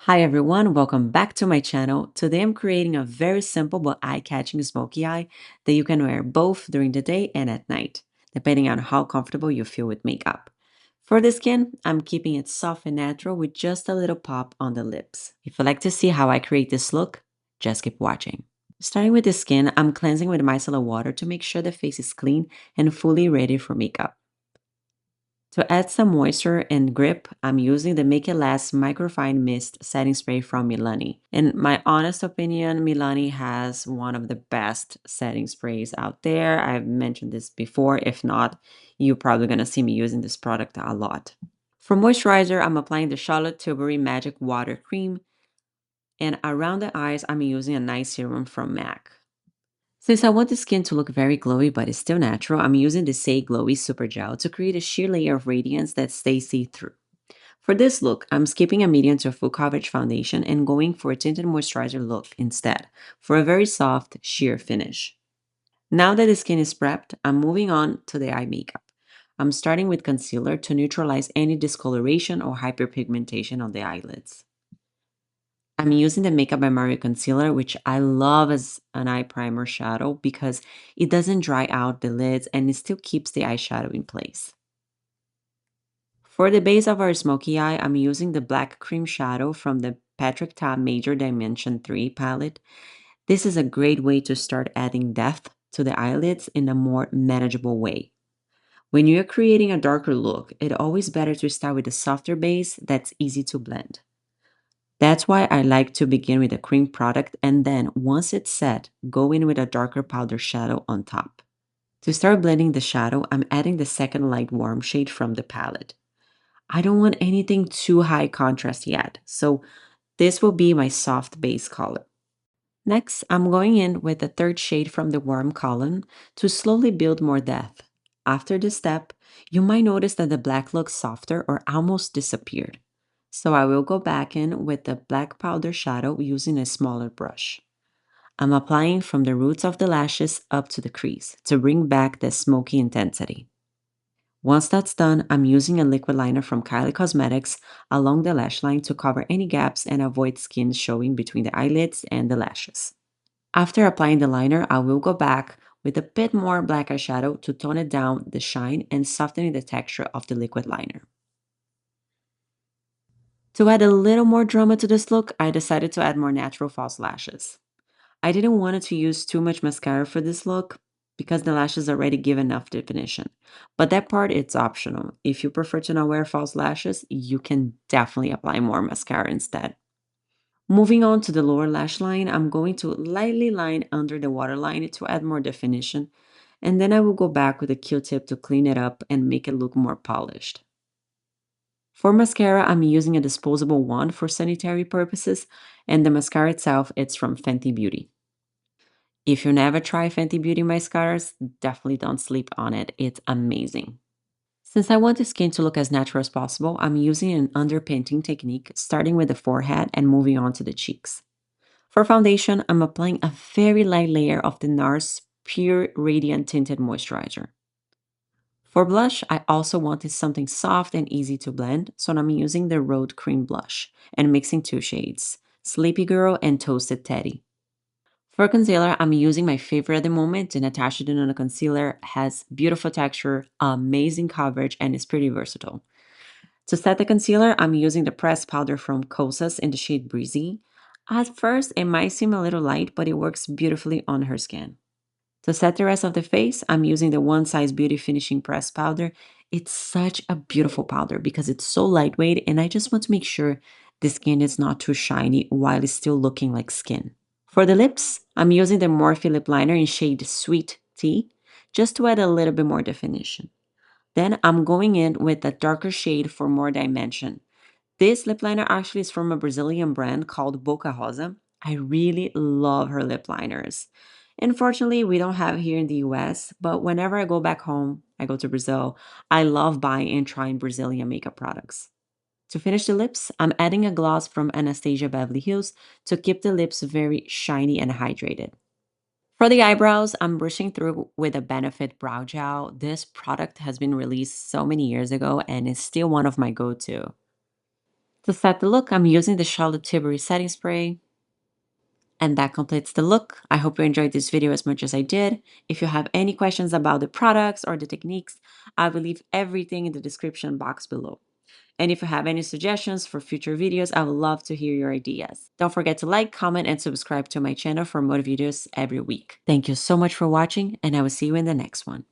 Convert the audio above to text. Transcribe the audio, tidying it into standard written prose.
Hi everyone, welcome back to my channel. Today I'm creating a very simple but eye-catching smoky eye that you can wear both during the day and at night, depending on how comfortable you feel with makeup. For the skin, I'm keeping it soft and natural with just a little pop on the lips. If you'd like to see how I create this look, just keep watching. Starting with the skin, I'm cleansing with micellar water to make sure the face is clean and fully ready for makeup. To add some moisture and grip, I'm using the Make It Last Microfine Mist Setting Spray from MILANI. In my honest opinion, MILANI has one of the best setting sprays out there. I've mentioned this before. If not, you're probably going to see me using this product a lot. For moisturizer, I'm applying the Charlotte Tilbury Magic Water Cream. And around the eyes, I'm using a nice serum from MAC. Since I want the skin to look very glowy but is still natural, I'm using the SAIE Glowy Super Gel to create a sheer layer of radiance that stays see-through. For this look, I'm skipping a medium to full coverage foundation and going for a tinted moisturizer look instead, for a very soft, sheer finish. Now that the skin is prepped, I'm moving on to the eye makeup. I'm starting with concealer to neutralize any discoloration or hyperpigmentation on the eyelids. I'm using the Makeup by Mario Concealer, which I love as an eye primer shadow because it doesn't dry out the lids and it still keeps the eyeshadow in place. For the base of our smoky eye, I'm using the black cream shadow from the Patrick Ta Major Dimension 3 palette. This is a great way to start adding depth to the eyelids in a more manageable way. When you're creating a darker look, it's always better to start with a softer base that's easy to blend. That's why I like to begin with a cream product and then, once it's set, go in with a darker powder shadow on top. To start blending the shadow, I'm adding the second light warm shade from the palette. I don't want anything too high contrast yet, so this will be my soft base color. Next, I'm going in with the third shade from the warm column to slowly build more depth. After this step, you might notice that the black looks softer or almost disappeared. So I will go back in with the black powder shadow using a smaller brush. I'm applying from the roots of the lashes up to the crease to bring back the smoky intensity. Once that's done, I'm using a liquid liner from KYLIE Cosmetics along the lash line to cover any gaps and avoid skin showing between the eyelids and the lashes. After applying the liner, I will go back with a bit more black eyeshadow to tone it down the shine and soften the texture of the liquid liner. To add a little more drama to this look, I decided to add more natural false lashes. I didn't want to use too much mascara for this look because the lashes already give enough definition. But that part, it's optional. If you prefer to not wear false lashes, you can definitely apply more mascara instead. Moving on to the lower lash line, I'm going to lightly line under the waterline to add more definition, and then I will go back with a Q-tip to clean it up and make it look more polished. For mascara, I'm using a disposable one for sanitary purposes, and the mascara itself, it's from Fenty Beauty. If you never try Fenty Beauty mascaras, definitely don't sleep on it. It's amazing. Since I want the skin to look as natural as possible, I'm using an underpainting technique, starting with the forehead and moving on to the cheeks. For foundation, I'm applying a very light layer of the NARS Pure Radiant Tinted Moisturizer. For blush, I also wanted something soft and easy to blend, so I'm using the RHODE Cream Blush and mixing two shades, Sleepy Girl and Toasted Teddy. For concealer, I'm using my favorite at the moment. The NATASHA DENONA concealer has beautiful texture, amazing coverage, and is pretty versatile. To set the concealer, I'm using the pressed powder from KOSAS in the shade Breezy. At first, it might seem a little light, but it works beautifully on her skin. To set the rest of the face, I'm using the One Size Beauty Finishing Pressed Powder. It's such a beautiful powder because it's so lightweight, and I just want to make sure the skin is not too shiny while it's still looking like skin. For the lips, I'm using the Morphe lip liner in shade Sweet Tea, just to add a little bit more definition. Then I'm going in with a darker shade for more dimension. This lip liner actually is from a Brazilian brand called Boca Rosa. I really love her lip liners. Unfortunately, we don't have it here in the US, but whenever I go back home, I go to Brazil, I love buying and trying Brazilian makeup products. To finish the lips, I'm adding a gloss from Anastasia Beverly Hills to keep the lips very shiny and hydrated. For the eyebrows, I'm brushing through with a Benefit Brow Gel. This product has been released so many years ago and is still one of my go-to. To set the look, I'm using the Charlotte Tilbury setting spray. And that completes the look. I hope you enjoyed this video as much as I did. If you have any questions about the products or the techniques, I will leave everything in the description box below. And if you have any suggestions for future videos, I would love to hear your ideas. Don't forget to like, comment, and subscribe to my channel for more videos every week. Thank you so much for watching, and I will see you in the next one.